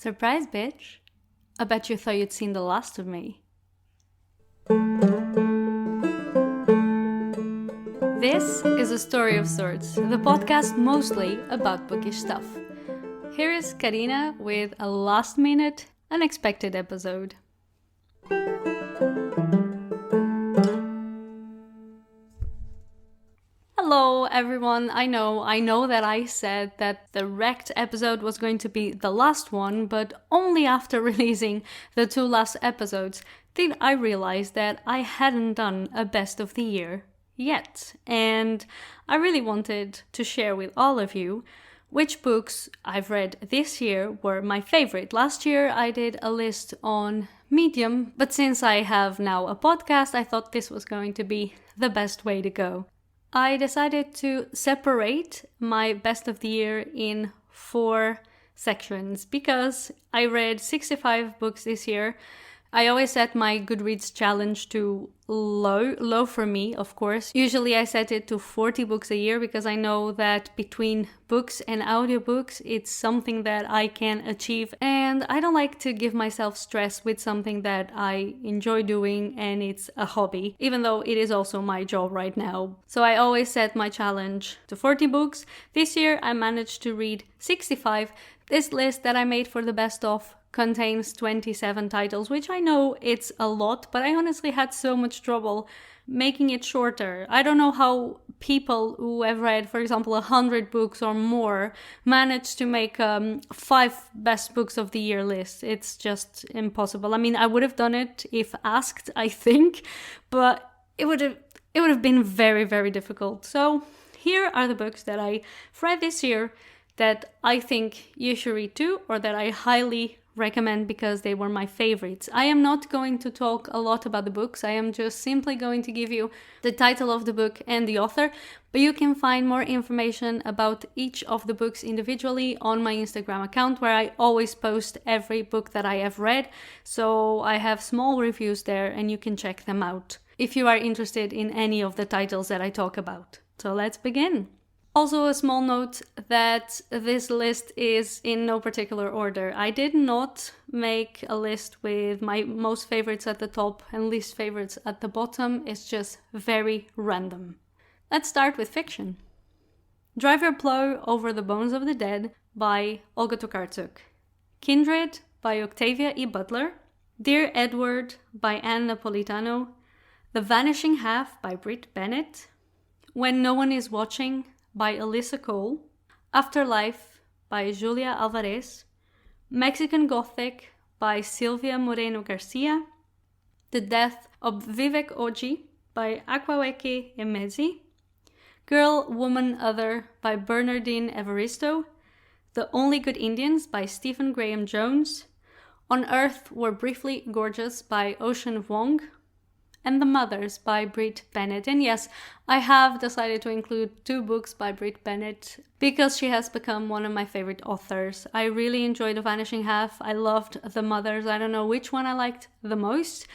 Surprise, bitch. I bet you thought you'd seen the last of me. This is A Story of Sorts, the podcast mostly about bookish stuff. Here is Karina with a last-minute, unexpected episode. Hello everyone, I know that I said that the wrecked episode was going to be the last one, but only after releasing the two last episodes did I realize that I hadn't done a best of the year yet. And I really wanted to share with all of you which books I've read this year were my favorite. Last year I did a list on Medium, but since I have now a podcast, I thought this was going to be the best way to go. I decided to separate my best of the year in 4 sections because I read 65 books this year. I always set my Goodreads challenge to low for me, of course. Usually I set it to 40 books a year because I know that between books and audiobooks, it's something that I can achieve. And I don't like to give myself stress with something that I enjoy doing and it's a hobby, even though it is also my job right now. So I always set my challenge to 40 books. This year I managed to read 65. This list that I made for the best of contains 27 titles, which I know it's a lot, but I honestly had so much trouble making it shorter. I don't know how people who have read, for example, 100 books or more manage to make 5 best books of the year list. It's just impossible. I mean, I would have done it if asked, I think, but it would have been very, very difficult. So here are the books that I read this year that I think you should read too, or that I highly recommend because they were my favorites. I am not going to talk a lot about the books. I am just simply going to give you the title of the book and the author, but you can find more information about each of the books individually on my Instagram account, where I always post every book that I have read. So I have small reviews there and you can check them out if you are interested in any of the titles that I talk about. So let's begin. Also, a small note that this list is in no particular order. I did not make a list with my most favorites at the top and least favorites at the bottom. It's just very random. Let's start with fiction. Drive Your Plow Over the Bones of the Dead by Olga Tokarczuk. Kindred by Octavia E. Butler. Dear Edward by Anne Napolitano. The Vanishing Half by Brit, Bennett. When No One Is Watching by Alyssa Cole, Afterlife by Julia Alvarez, Mexican Gothic by Silvia Moreno-Garcia, The Death of Vivek by Akwaeke Emezi, Girl, Woman, Other by Bernardine Evaristo, The Only Good Indians by Stephen Graham Jones, On Earth We're Briefly Gorgeous by Ocean Vuong, and The Mothers by Brit, Bennett. And yes, I have decided to include 2 books by Brit Bennett because she has become one of my favorite authors. I really enjoyed The Vanishing Half. I loved The Mothers. I don't know which one I liked the most.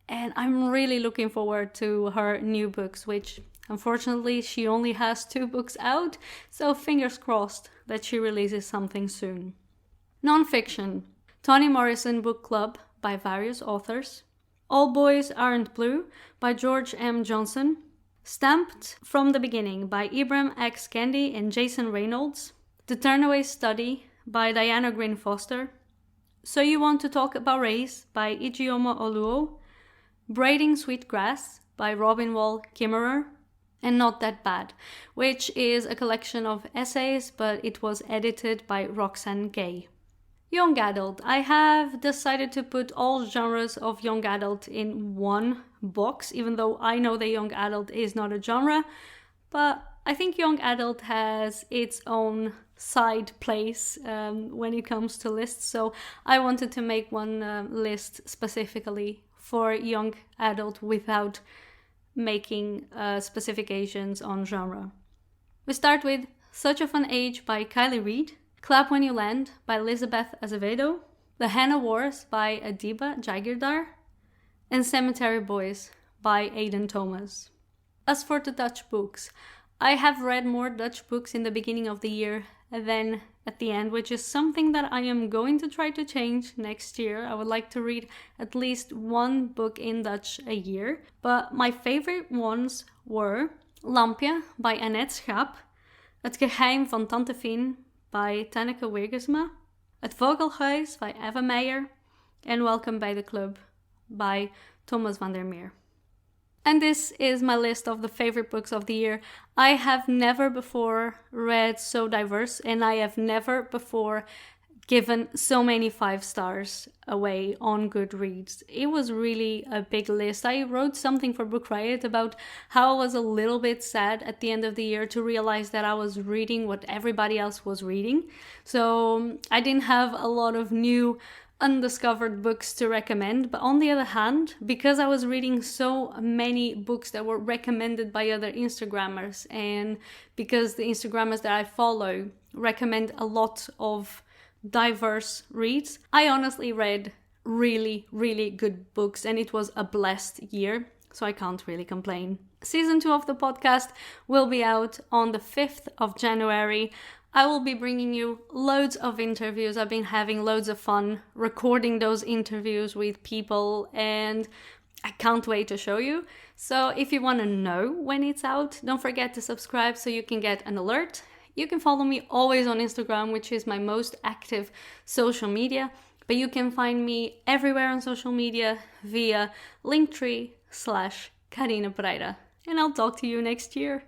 And I'm really looking forward to her new books, which unfortunately she only has 2 books out. So fingers crossed that she releases something soon. Non-fiction. Toni Morrison Book Club by various authors. All Boys Aren't Blue by George M. Johnson. Stamped from the Beginning by Ibram X. Kendi and Jason Reynolds. The Turnaway Study by Diana Green Foster. So You Want to Talk About Race by Ijeoma Oluo. Braiding Sweet Grass by Robin Wall Kimmerer. And Not That Bad, which is a collection of essays, but it was edited by Roxane Gay. Young adult. I have decided to put all genres of young adult in one box, even though I know that young adult is not a genre, but I think young adult has its own side place when it comes to lists, so I wanted to make one list specifically for young adult without making specifications on genre. We start with Such a Fun Age by Kylie Reid. Clap When You Land by Elizabeth Azevedo, The Hannah Wars by Adiba Jagirdar, and Cemetery Boys by Aidan Thomas. As for the Dutch books, I have read more Dutch books in the beginning of the year then at the end, which is something that I am going to try to change next year. I would like to read at least one book in Dutch a year. But my favorite ones were Lampje by Annette Schaap, Het geheim van Tante Fien by Tanneke Wiegersma, Het Vogelhuis by Eva Meyer, and Welcome by the Club by Thomas van der Meer. And this is my list of the favorite books of the year. I have never before read so diverse, and I have never before given so many 5 stars away on Goodreads. It was really a big list. I wrote something for Book Riot about how I was a little bit sad at the end of the year to realize that I was reading what everybody else was reading. So I didn't have a lot of new undiscovered books to recommend, but on the other hand, because I was reading so many books that were recommended by other Instagrammers, and because the Instagrammers that I follow recommend a lot of diverse reads, I honestly read really, really good books, and it was a blessed year, so I can't really complain. Season 2 of the podcast will be out on the 5th of January. I will be bringing you loads of interviews. I've been having loads of fun recording those interviews with people, and I can't wait to show you. So if you want to know when it's out, don't forget to subscribe so you can get an alert. You can follow me always on Instagram, which is my most active social media, but you can find me everywhere on social media via linktree/Carina Pereira. And I'll talk to you next year.